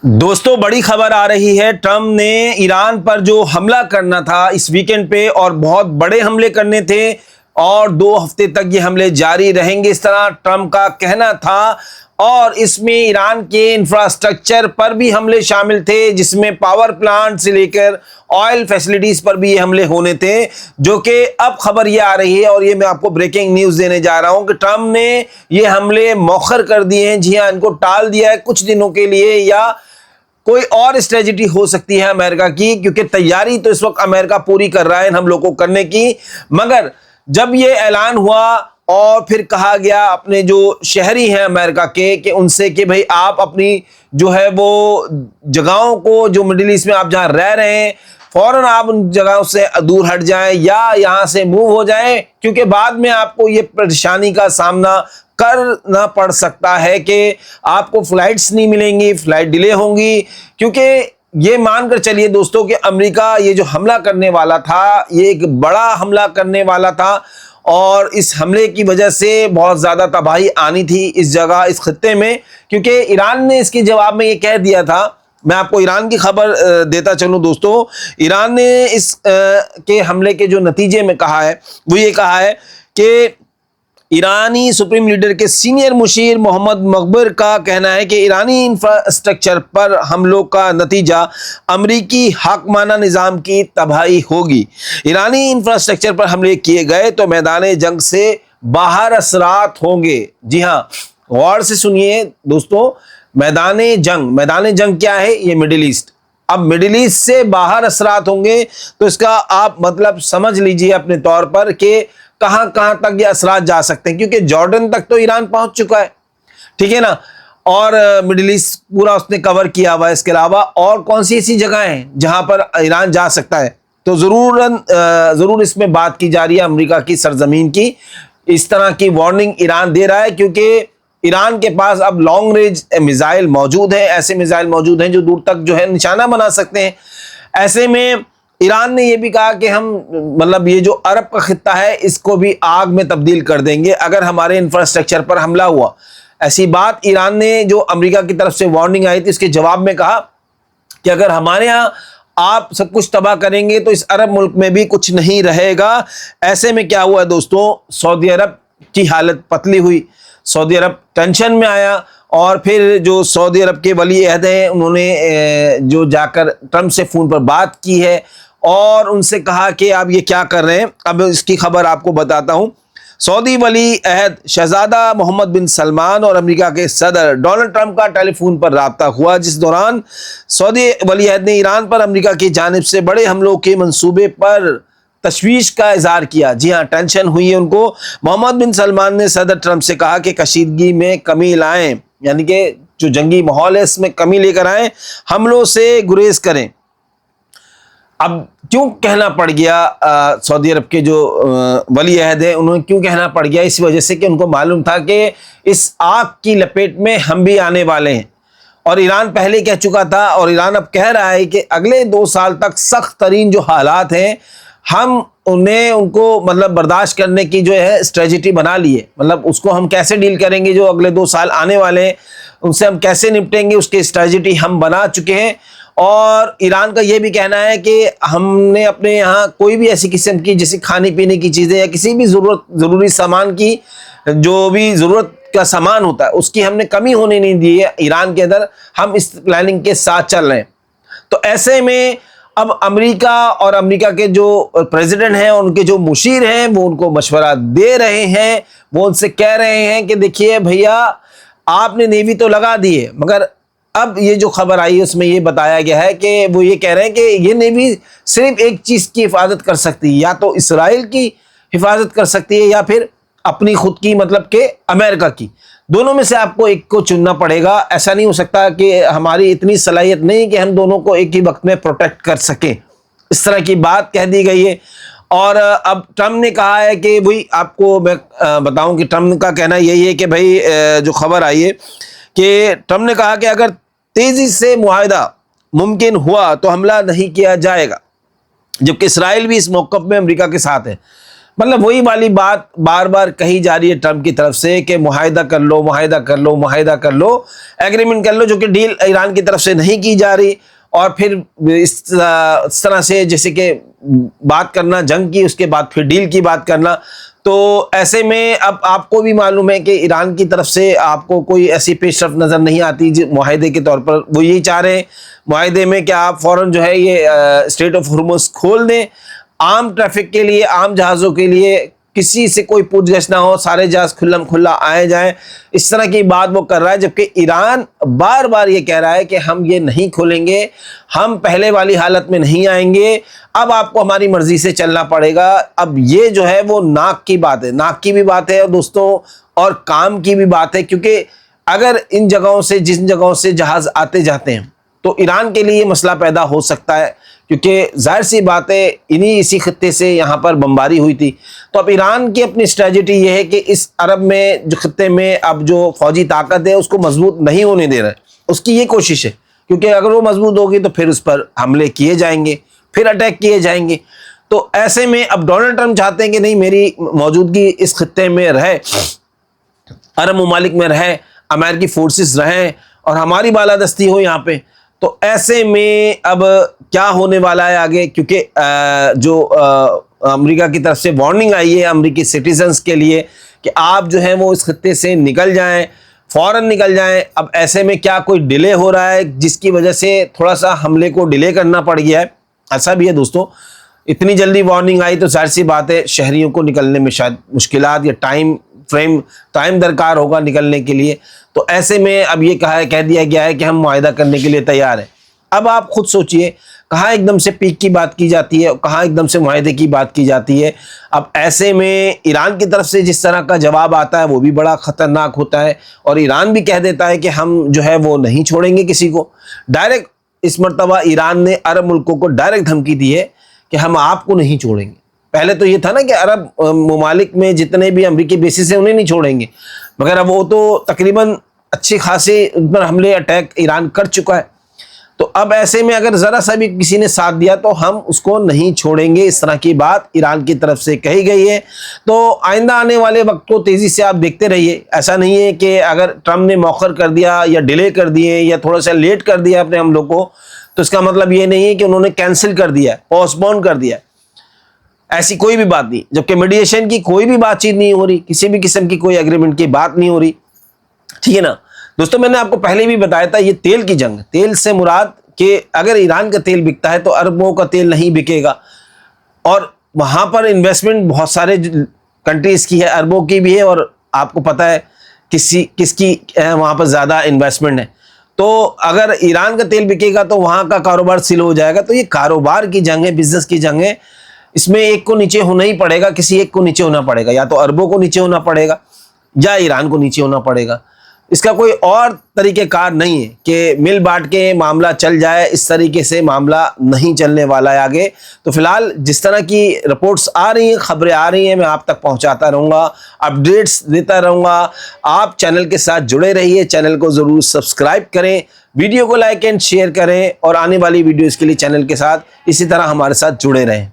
دوستوں بڑی خبر آ رہی ہے، ٹرمپ نے ایران پر جو حملہ کرنا تھا اس ویکنڈ پہ اور بہت بڑے حملے کرنے تھے اور 2 ہفتے تک یہ حملے جاری رہیں گے، اس طرح ٹرمپ کا کہنا تھا۔ اور اس میں ایران کے انفراسٹرکچر پر بھی حملے شامل تھے، جس میں پاور پلانٹ سے لے کر آئل فیسلٹیز پر بھی یہ حملے ہونے تھے، جو کہ اب خبر یہ آ رہی ہے اور یہ میں آپ کو بریکنگ نیوز دینے جا رہا ہوں کہ ٹرمپ نے یہ حملے مؤخر کر دیے ہیں۔ جی ہاں، ان کو ٹال دیا ہے کچھ دنوں کے لیے، یا کوئی اور اسٹریٹجی ہو سکتی ہے امریکہ کی، کیونکہ تیاری تو اس وقت امریکہ پوری کر رہا ہے ان حملوں کو کرنے کی۔ مگر جب یہ اعلان ہوا اور پھر کہا گیا اپنے جو شہری ہیں امریکہ کے کہ ان سے کہ بھئی آپ اپنی جو ہے وہ جگہوں کو، جو مڈل ایسٹ میں آپ جہاں رہ رہے ہیں، فوراً آپ ان جگہوں سے دور ہٹ جائیں یا یہاں سے موو ہو جائیں، کیونکہ بعد میں آپ کو یہ پریشانی کا سامنا کرنا پڑ سکتا ہے کہ آپ کو فلائٹس نہیں ملیں گی، فلائٹ ڈیلے ہوں گی۔ کیونکہ یہ مان کر چلیے دوستوں کہ امریکہ یہ جو حملہ کرنے والا تھا، یہ ایک بڑا حملہ کرنے والا تھا اور اس حملے کی وجہ سے بہت زیادہ تباہی آنی تھی اس جگہ، اس خطے میں، کیونکہ ایران نے اس کے جواب میں یہ کہہ دیا تھا۔ میں آپ کو ایران کی خبر دیتا چلوں دوستوں۔ ایران نے اس کے حملے کے جو نتیجے میں کہا ہے وہ یہ کہا ہے کہ ایرانی سپریم لیڈر کے سینئر مشیر محمد مغبر کا کہنا ہے کہ ایرانی انفراسٹرکچر پر حملوں کا نتیجہ امریکی حاکمانہ نظام کی تباہی ہوگی۔ ایرانی انفراسٹرکچر پر حملے کیے گئے تو میدان جنگ سے باہر اثرات ہوں گے۔ جی ہاں، غور سے سنیے دوستوں، میدان جنگ کیا ہے؟ یہ مڈل ایسٹ۔ اب مڈل ایسٹ سے باہر اثرات ہوں گے تو اس کا آپ مطلب سمجھ لیجئے اپنے طور پر کہ کہاں کہاں تک یہ اثرات جا سکتے ہیں، کیونکہ جارڈن تک تو ایران پہنچ چکا ہے، ٹھیک ہے نا، اور مڈل ایسٹ پورا اس نے کور کیا ہوا ہے۔ اس کے علاوہ اور کون سی ایسی جگہیں ہیں جہاں پر ایران جا سکتا ہے؟ تو ضرور اس میں بات کی جا رہی ہے امریکہ کی سرزمین کی۔ اس طرح کی وارننگ ایران دے رہا ہے کیونکہ ایران کے پاس اب لانگ رینج میزائل موجود ہیں، ایسے میزائل موجود ہیں جو دور تک جو ہے نشانہ بنا سکتے ہیں۔ ایسے میں ایران نے یہ بھی کہا کہ ہم مطلب یہ جو عرب کا خطہ ہے اس کو بھی آگ میں تبدیل کر دیں گے اگر ہمارے انفراسٹرکچر پر حملہ ہوا۔ ایسی بات ایران نے جو امریکہ کی طرف سے وارننگ آئی تھی اس کے جواب میں کہا کہ اگر ہمارے ہاں آپ سب کچھ تباہ کریں گے تو اس عرب ملک میں بھی کچھ نہیں رہے گا۔ ایسے میں کیا ہوا ہے دوستوں، سعودی عرب کی حالت پتلی ہوئی، سعودی عرب ٹینشن میں آیا، اور پھر جو سعودی عرب کے ولی عہد ہیں انہوں نے جو جا کر ٹرمپ سے فون پر بات کی ہے اور ان سے کہا کہ آپ یہ کیا کر رہے ہیں۔ اب اس کی خبر آپ کو بتاتا ہوں۔ سعودی ولی عہد شہزادہ محمد بن سلمان اور امریکہ کے صدر ڈونلڈ ٹرمپ کا ٹیلی فون پر رابطہ ہوا، جس دوران سعودی ولی عہد نے ایران پر امریکہ کی جانب سے بڑے حملوں کے منصوبے پر تشویش کا اظہار کیا۔ جی ہاں، ٹینشن ہوئی ہے ان کو۔ محمد بن سلمان نے صدر ٹرمپ سے کہا کہ کشیدگی میں کمی لائیں، یعنی کہ جو جنگی ماحول ہے اس میں کمی لے کر آئیں، حملوں سے گریز کریں۔ اب کیوں کہنا پڑ گیا سعودی عرب کے جو ولی عہد ہیں انہوں نے کیوں کہنا پڑ گیا؟ اس وجہ سے کہ ان کو معلوم تھا کہ اس آگ کی لپیٹ میں ہم بھی آنے والے ہیں، اور ایران پہلے کہہ چکا تھا اور ایران اب کہہ رہا ہے کہ اگلے 2 سال تک سخت ترین جو حالات ہیں ہم ان کو مطلب برداشت کرنے کی جو ہے اسٹریٹجی بنا لی ہے، مطلب اس کو ہم کیسے ڈیل کریں گے، جو اگلے 2 سال آنے والے ہیں ان سے ہم کیسے نپٹیں گے، اس کی اسٹریٹجی ہم بنا چکے ہیں۔ اور ایران کا یہ بھی کہنا ہے کہ ہم نے اپنے یہاں کوئی بھی ایسی قسم کی جیسے کھانے پینے کی چیزیں یا کسی بھی ضروری سامان کی، جو بھی ضرورت کا سامان ہوتا ہے اس کی ہم نے کمی ہونے نہیں دی ہے ایران کے اندر، ہم اس پلاننگ کے ساتھ چل رہے ہیں۔ تو ایسے میں اب امریکہ اور امریکہ کے جو پریزیڈنٹ ہیں ان کے جو مشیر ہیں وہ ان کو مشورہ دے رہے ہیں، وہ ان سے کہہ رہے ہیں کہ دیکھیے بھیا آپ نے نیوی تو لگا دی ہے، مگر اب یہ جو خبر آئی ہے اس میں یہ بتایا گیا ہے کہ وہ یہ کہہ رہے ہیں کہ یہ نیوی صرف ایک چیز کی حفاظت کر سکتی ہے، یا تو اسرائیل کی حفاظت کر سکتی ہے یا پھر اپنی خود کی، مطلب کہ امریکہ کی۔ دونوں میں سے آپ کو ایک کو چننا پڑے گا۔ ایسا نہیں ہو سکتا کہ ہماری اتنی صلاحیت نہیں کہ ہم دونوں کو ایک ہی وقت میں پروٹیکٹ کر سکیں، اس طرح کی بات کہہ دی گئی ہے۔ اور اب ٹرمپ نے کہا ہے کہ بھئی آپ کو میں بتاؤں کہ ٹرمپ کا کہنا یہی ہے کہ بھئی جو خبر آئی ہے کہ ٹرمپ نے کہا کہ اگر تیزی سے معاہدہ ممکن ہوا تو حملہ نہیں کیا جائے گا، جبکہ اسرائیل بھی اس موقف میں امریکہ کے ساتھ ہے۔ مطلب وہی والی بات بار بار کہی جا رہی ہے ٹرمپ کی طرف سے کہ معاہدہ کر لو، معاہدہ کر لو، معاہدہ کر لو، ایگریمنٹ کر لو، جو کہ ڈیل ایران کی طرف سے نہیں کی جا رہی، اور پھر اس طرح سے جیسے کہ بات کرنا جنگ کی، اس کے بعد پھر ڈیل کی بات کرنا. تو ایسے میں اب آپ کو بھی معلوم ہے کہ ایران کی طرف سے آپ کو کوئی ایسی پیش رفت نظر نہیں آتی معاہدے کے طور پر. وہ یہی چاہ رہے ہیں معاہدے میں کہ آپ فوراً جو ہے یہ اسٹریٹ آف ہرمز کھول دیں، عام ٹریفک کے لیے، عام جہازوں کے لیے، کسی سے کوئی پوچھ گچھ نہ ہو، سارے جہاز کھلم کھلا آئے جائیں. اس طرح کی بات وہ کر رہا ہے، جبکہ ایران بار بار یہ کہہ رہا ہے کہ ہم یہ نہیں کھولیں گے، ہم پہلے والی حالت میں نہیں آئیں گے، اب آپ کو ہماری مرضی سے چلنا پڑے گا. اب یہ جو ہے وہ ناک کی بات ہے، ناک کی بھی بات ہے دوستوں، اور کام کی بھی بات ہے. کیونکہ اگر ان جگہوں سے، جن جگہوں سے جہاز آتے جاتے ہیں، تو ایران کے لیے یہ مسئلہ پیدا ہو سکتا ہے، کیونکہ ظاہر سی بات ہے اسی خطے سے یہاں پر بمباری ہوئی تھی. تو اب ایران کی اپنی اسٹریٹجی یہ ہے کہ اس عرب میں جو خطے میں اب جو فوجی طاقت ہے اس کو مضبوط نہیں ہونے دے رہا ہے. اس کی یہ کوشش ہے، کیونکہ اگر وہ مضبوط ہوگی تو پھر اس پر حملے کیے جائیں گے، پھر اٹیک کیے جائیں گے. تو ایسے میں اب ڈونلڈ ٹرمپ چاہتے ہیں کہ نہیں، میری موجودگی اس خطے میں رہے، عرب ممالک میں رہے، امریکی فورسز رہیں اور ہماری بالادستی ہو یہاں پہ. تو ایسے میں اب کیا ہونے والا ہے آگے، کیونکہ جو امریکہ کی طرف سے وارننگ آئی ہے امریکی سٹیزنز کے لیے کہ آپ جو ہیں وہ اس خطے سے نکل جائیں، فوراً نکل جائیں. اب ایسے میں کیا کوئی ڈیلے ہو رہا ہے جس کی وجہ سے تھوڑا سا حملے کو ڈیلے کرنا پڑ گیا ہے؟ ایسا بھی ہے دوستوں، اتنی جلدی وارننگ آئی تو ظاہر سی بات ہے شہریوں کو نکلنے میں شاید مشکلات یا ٹائم درکار ہوگا نکلنے کے لیے. تو ایسے میں اب یہ کہہ دیا گیا ہے کہ ہم معاہدہ کرنے کے لیے تیار ہیں. اب آپ خود سوچئے، کہاں ایک دم سے پیک کی بات کی جاتی ہے، کہاں ایک دم سے معاہدے کی بات کی جاتی ہے. اب ایسے میں ایران کی طرف سے جس طرح کا جواب آتا ہے وہ بھی بڑا خطرناک ہوتا ہے، اور ایران بھی کہہ دیتا ہے کہ ہم جو ہے وہ نہیں چھوڑیں گے کسی کو. ڈائریکٹ اس مرتبہ ایران نے عرب ملکوں کو ڈائریکٹ دھمکی دی ہے کہ ہم آپ کو نہیں چھوڑیں گے. پہلے تو یہ تھا نا کہ عرب ممالک میں جتنے بھی امریکی بیسز ہیں انہیں نہیں چھوڑیں گے، مگر اب وہ تو تقریباً اچھی خاصی ان پر حملے اٹیک ایران کر چکا ہے. تو اب ایسے میں اگر ذرا سا بھی کسی نے ساتھ دیا تو ہم اس کو نہیں چھوڑیں گے، اس طرح کی بات ایران کی طرف سے کہی گئی ہے. تو آئندہ آنے والے وقت کو تیزی سے آپ دیکھتے رہیے. ایسا نہیں ہے کہ اگر ٹرمپ نے مؤخر کر دیا یا ڈیلے کر دیے یا تھوڑا سا لیٹ کر دیا اپنے حملوں کو، تو اس کا مطلب یہ نہیں ہے کہ انہوں نے کینسل کر دیا، پوسٹ پون کر دیا. ایسی کوئی بھی بات نہیں. جبکہ میڈیشن کی کوئی بھی بات چیت نہیں ہو رہی، کسی بھی قسم کی کوئی ایگریمنٹ کی بات نہیں ہو رہی. ٹھیک ہے نا دوستوں، میں نے آپ کو پہلے بھی بتایا تھا یہ تیل کی جنگ. تیل سے مراد کہ اگر ایران کا تیل بکتا ہے تو عربوں کا تیل نہیں بکے گا، اور وہاں پر انویسٹمنٹ بہت سارے کنٹریز کی ہے، عربوں کی بھی ہے، اور آپ کو پتہ ہے کس کی وہاں پر زیادہ انویسٹمنٹ ہے. تو اگر ایران کا تیل بکے گا تو وہاں کا کاروبار سلو ہو جائے گا. تو یہ کاروبار کی جنگ ہے، بزنس کی جنگ ہے. اس میں ایک کو نیچے ہونا ہی پڑے گا، کسی ایک کو نیچے ہونا پڑے گا، یا تو عربوں کو نیچے ہونا پڑے گا یا ایران کو نیچے ہونا پڑے گا. اس کا کوئی اور طریقہ کار نہیں ہے کہ مل بانٹ کے معاملہ چل جائے. اس طریقے سے معاملہ نہیں چلنے والا ہے آگے. تو فی الحال جس طرح کی رپورٹس آ رہی ہیں، خبریں آ رہی ہیں، میں آپ تک پہنچاتا رہوں گا، اپڈیٹس دیتا رہوں گا. آپ چینل کے ساتھ جڑے رہیے، چینل کو ضرور سبسکرائب کریں، ویڈیو کو لائک اینڈ شیئر کریں، اور آنے والی ویڈیوز کے لیے چینل کے ساتھ اسی طرح ہمارے ساتھ جڑے رہیں.